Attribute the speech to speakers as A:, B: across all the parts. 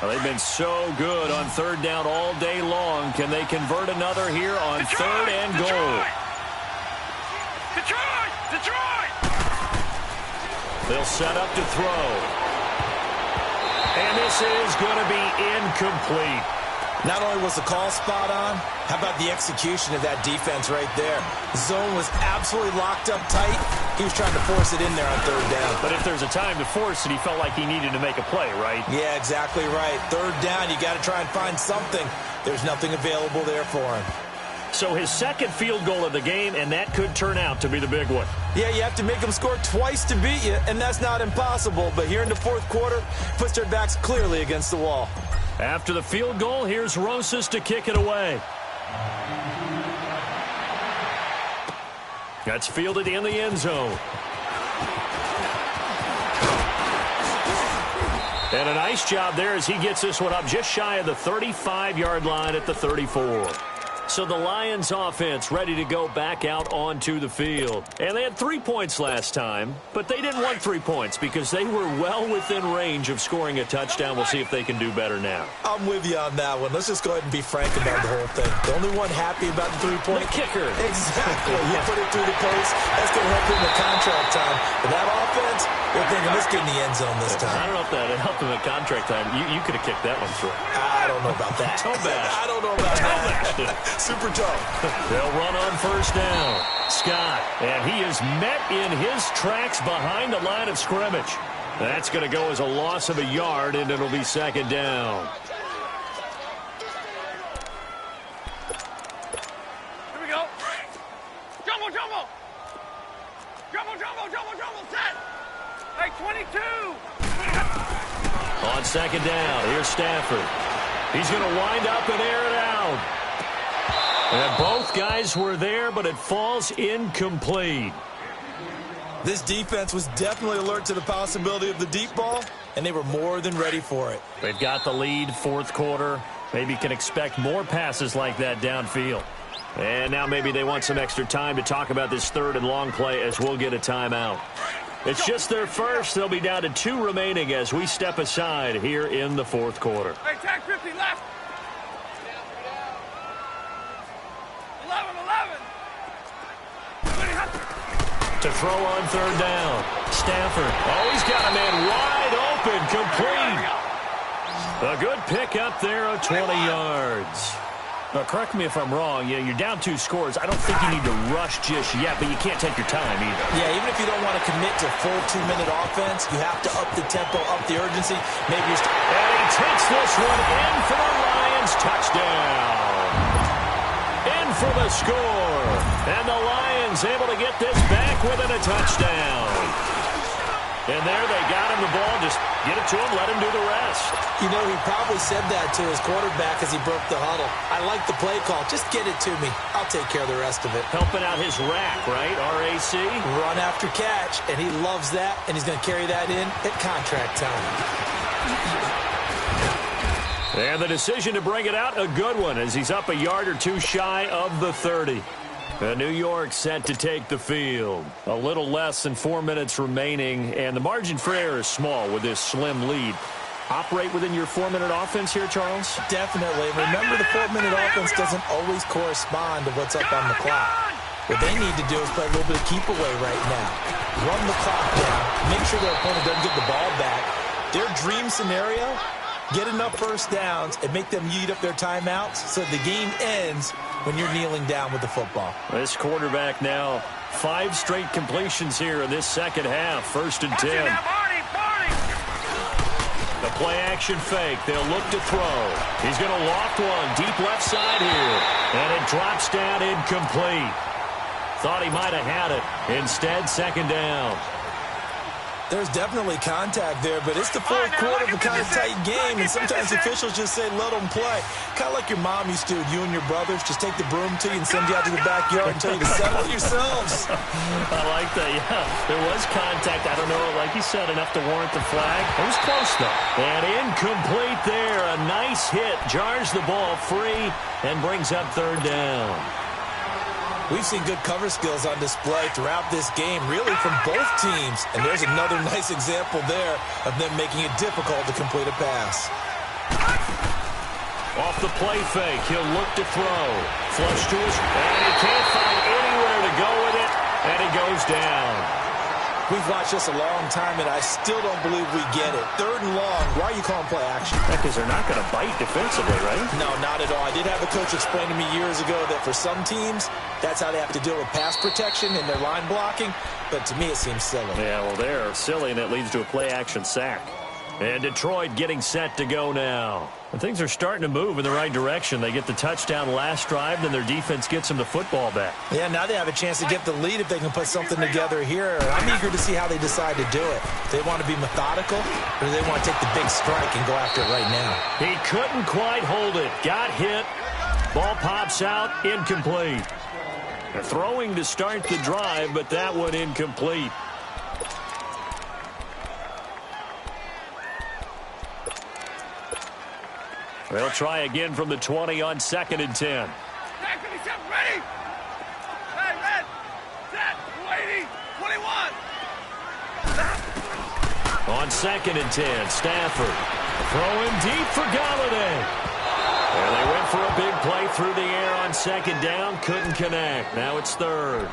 A: Well, they've been so good on third down all day long. Can they convert another here on third and goal? Detroit! They'll set up to throw. And this is going to be incomplete.
B: Not only was the call spot on, how about the execution of that defense right there? The zone was absolutely locked up tight. He was trying to force it in there on third down.
A: But if there's a time to force it, he felt like he needed to make a play, right?
B: Yeah, exactly right. Third down, you got to try and find something. There's nothing available there for him.
A: So his second field goal of the game, and that could turn out to be the big one.
B: Yeah, you have to make them score twice to beat you, and that's not impossible. But here in the fourth quarter, puts their backs clearly against the wall.
A: After the field goal, here's Rosas to kick it away. That's fielded in the end zone. And a nice job there as he gets this one up just shy of the 35-yard line at the 34. So the Lions offense ready to go back out onto the field. And they had 3 points last time, but they didn't want 3 points because they were well within range of scoring a touchdown. We'll see if they can do better now.
B: I'm with you on that one. Let's just go ahead and be frank about the whole thing. The only one happy about the 3-point
A: kicker.
B: Exactly. You put it through the post. That's going to help him in contract time. But that offense, they're thinking, let's get in the end zone this time.
A: I don't know if that helped him at contract time. You could have kicked that one through.
B: I don't know about that.
A: Toe bash.
B: I don't know about that. Super toe.
A: They'll run on first down. Scott, and he is met in his tracks behind the line of scrimmage. That's going to go as a loss of a yard, and it'll be second down.
C: Here we go. Jumbo, jumbo. Jumbo, set. Hey, 22.
A: On second down, here's Stafford. He's going to wind up and air it out. And both guys were there, but it falls incomplete.
B: This defense was definitely alert to the possibility of the deep ball, and they were more than ready for it.
A: They've got the lead, fourth quarter. Maybe can expect more passes like that downfield. And now maybe they want some extra time to talk about this third and long play as we'll get a timeout. It's just their first. They'll be down to 2 remaining as we step aside here in the fourth quarter.
C: Hey, tag 50 left. 11.
A: To throw on third down. Stafford. Oh, he's got a man wide open, complete. A good pick up there of 20 yards. Now, correct me if I'm wrong. Yeah, you're down 2 scores. I don't think you need to rush just yet, but you can't take your time either.
B: Yeah, even if you don't want to commit to full 2-minute offense, you have to up the tempo, up the urgency. Maybe you're...
A: And he takes this one in for the Lions. Touchdown. In for the score. And the Lions able to get this back within a touchdown. And there they got him the ball. Just get it to him, let him do the rest.
B: You know, he probably said that to his quarterback as he broke the huddle. I like the play call. Just get it to me. I'll take care of the rest of it.
A: Helping out his rack, right? RAC?
B: Run after catch, and he loves that, and he's going to carry that in at contract time.
A: And the decision to bring it out, a good one, as he's up a yard or 2 shy of the 30. New York set to take the field. A little less than 4 minutes remaining, and the margin for error is small with this slim lead. Operate within your 4-minute offense here, Charles?
B: Definitely. Remember, the 4-minute offense doesn't always correspond to what's up on the clock. What they need to do is play a little bit of keep away right now. Run the clock down. Make sure their opponent doesn't get the ball back. Their dream scenario, get enough first downs and make them eat up their timeouts so the game ends when you're kneeling down with the football.
A: This quarterback now, 5 straight completions here in this second half. 1st and 10. The play action fake. They'll look to throw. He's going to loft one deep left side here. And it drops down incomplete. Thought he might have had it. Instead, second down.
B: There's definitely contact there, but it's the fourth quarter of a kind of tight game, and sometimes officials just say, let them play. Kind of like your mom used to, you and your brothers, just take the broom to you and send you out to the backyard and tell you to settle yourselves.
A: I like that, yeah. There was contact. I don't know, like you said, enough to warrant the flag. It was close, though. And incomplete there. A nice hit. Jars the ball free and brings up third down.
B: We've seen good cover skills on display throughout this game, really from both teams. And there's another nice example there of them making it difficult to complete a pass.
A: Off the play fake, he'll look to throw. Flush to his, and he can't find anywhere to go with it, and he goes down.
B: We've watched this a long time, and I still don't believe we get it. 3rd and long, why are you calling play action?
A: Because they're not going to bite defensively, right?
B: No, not at all. I did have a coach explain to me years ago that for some teams, that's how they have to deal with pass protection and their line blocking, but to me it seems silly.
A: Yeah, well, they're silly, and it leads to a play-action sack. And Detroit getting set to go now. And things are starting to move in the right direction. They get the touchdown last drive, then their defense gets them the football back.
B: Yeah, now they have a chance to get the lead if they can put something together here. I'm eager to see how they decide to do it. Do they want to be methodical, or do they want to take the big strike and go after it right now?
A: He couldn't quite hold it. Got hit. Ball pops out. Incomplete. They're throwing to start the drive, but that one incomplete. They'll try again from the 20 on 2nd and 10.
C: Ready? Hey, red. Set. Waiting. 21.
A: On 2nd and 10, Stafford throwing deep for Galladay. And they went for a big play through the air on 2nd down. Couldn't connect. Now it's 3rd.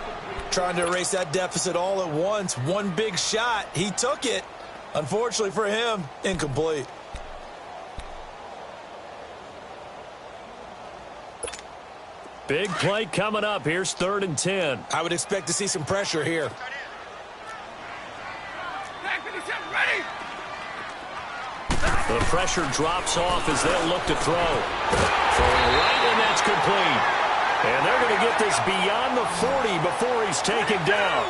B: Trying to erase that deficit all at once. One big shot. He took it. Unfortunately for him, incomplete.
A: Big play coming up. Here's 3rd and 10.
B: I would expect to see some pressure here.
C: Ready?
A: The pressure drops off as they'll look to throw. Throwing right, and that's complete. And they're going to get this beyond the 40 before he's taken down.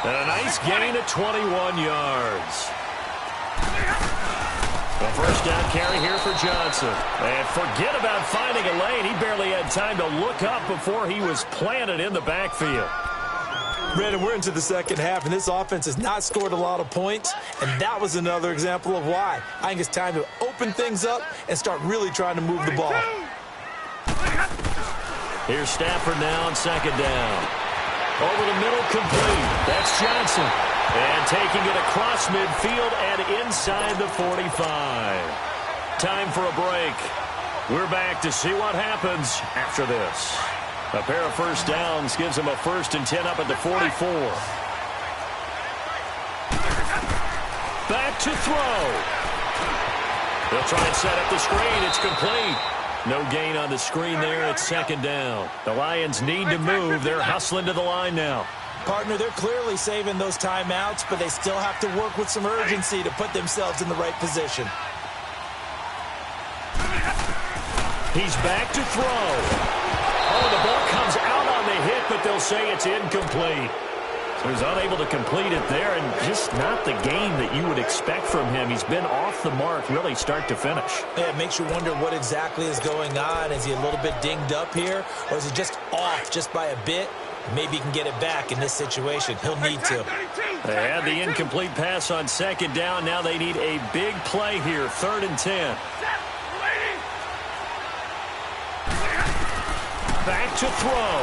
A: And a nice gain of 21 yards. The first down carry here for Johnson. And forget about finding a lane. He barely had time to look up before he was planted in the backfield.
B: Brandon, we're into the second half, and this offense has not scored a lot of points, and that was another example of why. I think it's time to open things up and start really trying to move the ball.
A: Here's Stafford now on 2nd down. Over the middle, complete. That's Johnson. And taking it across midfield and inside the 45. Time for a break. We're back to see what happens after this. A pair of first downs gives them a 1st and 10 up at the 44. Back to throw. They'll try and set up the screen. It's complete. No gain on the screen there. It's 2nd down. The Lions need to move. They're hustling to the line now.
B: Partner, they're clearly saving those timeouts, but they still have to work with some urgency to put themselves in the right position.
A: He's back to throw. Oh, the ball comes out on the hit, but they'll say it's incomplete. So he's unable to complete it there, and just not the game that you would expect from him. He's been off the mark, really start to finish.
B: Yeah, it makes you wonder what exactly is going on. Is he a little bit dinged up here, or is he just off just by a bit? Maybe he can get it back in this situation. He'll need to.
A: They had the incomplete pass on 2nd down. Now they need a big play here, 3rd and 10. Back to throw.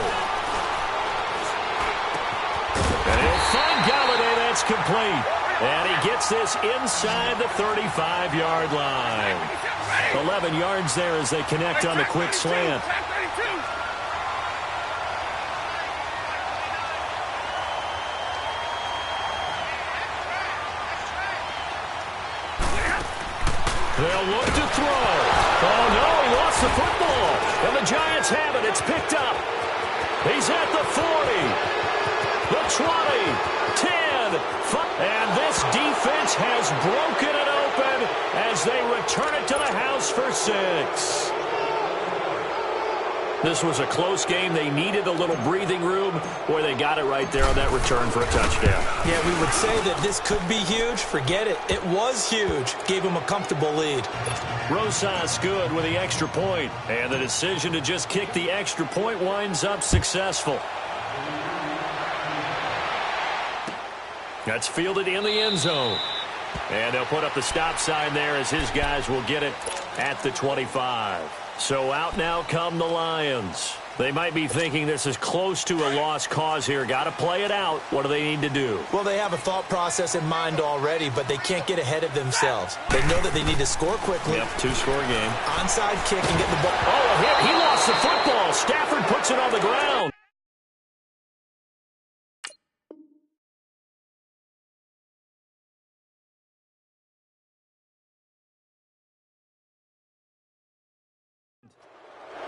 A: And he'll find Galladay. That's complete. And he gets this inside the 35-yard line. 11 yards there as they connect on the quick slant. They'll look to throw. Oh, no, he lost the football. And the Giants have it. It's picked up. He's at the 40, the 20, 10, 5. And this defense has broken it open as they return it to the house for 6. This was a close game. They needed a little breathing room. Boy, they got it right there on that return for a touchdown.
B: Yeah, we would say that this could be huge. Forget it. It was huge. Gave him a comfortable lead.
A: Rosas good with the extra point. And the decision to just kick the extra point winds up successful. That's fielded in the end zone. And they'll put up the stop sign there as his guys will get it at the 25. So out now come the Lions. They might be thinking this is close to a lost cause here. Got to play it out. What do they need to do?
B: Well, they have a thought process in mind already, but they can't get ahead of themselves. They know that they need to score quickly.
A: Yep, two-score game.
B: Onside kick and get the ball.
A: Oh, a hit. He lost the football. Stafford puts it on the ground.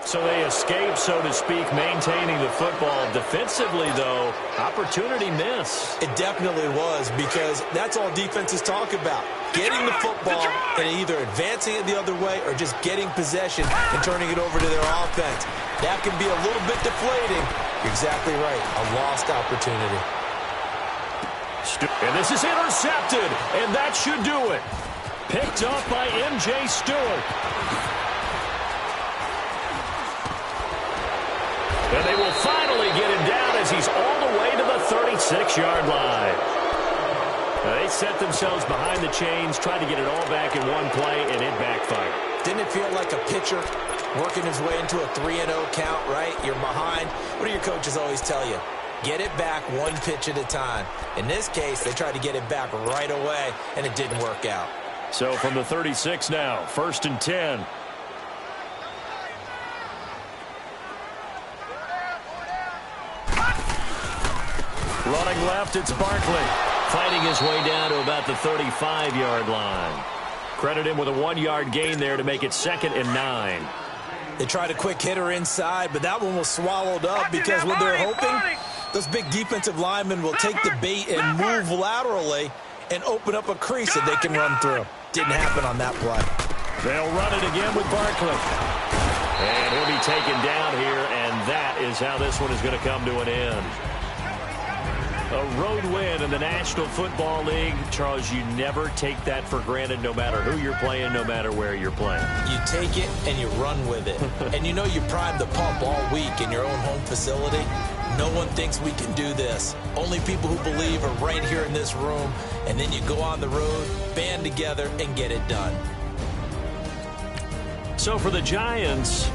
A: So they escape, so to speak, maintaining the football. Defensively, though, opportunity miss.
B: It definitely was, because that's all defenses talk about. Getting the football and either advancing it the other way or just getting possession and turning it over to their offense. That can be a little bit deflating. You're exactly right. A lost opportunity.
A: And this is intercepted, and that should do it. Picked up by M.J. Stewart. And they will finally get him down as he's all the way to the 36-yard line. They set themselves behind the chains, tried to get it all back in one play, and it backfired.
B: Didn't it feel like a pitcher working his way into a 3-0 count, right? You're behind. What do your coaches always tell you? Get it back one pitch at a time. In this case, they tried to get it back right away, and it didn't work out.
A: So from the 36 now, 1st and 10. Running left, it's Barkley. Fighting his way down to about the 35-yard line. Credit him with a 1-yard gain there to make it 2nd and 9.
B: They tried a quick hitter inside, but that one was swallowed up because what they're hoping, those big defensive linemen will take the bait and move laterally and open up a crease that they can run through. Didn't happen on that play.
A: They'll run it again with Barkley. And he'll be taken down here, and that is how this one is going to come to an end. A road win in the National Football League. Charles, you never take that for granted, no matter who you're playing, no matter where you're playing.
B: You take it and you run with it. And you know you primed the pump all week in your own home facility. No one thinks we can do this. Only people who believe are right here in this room. And then you go on the road, band together, and get it done.
A: So for the Giants,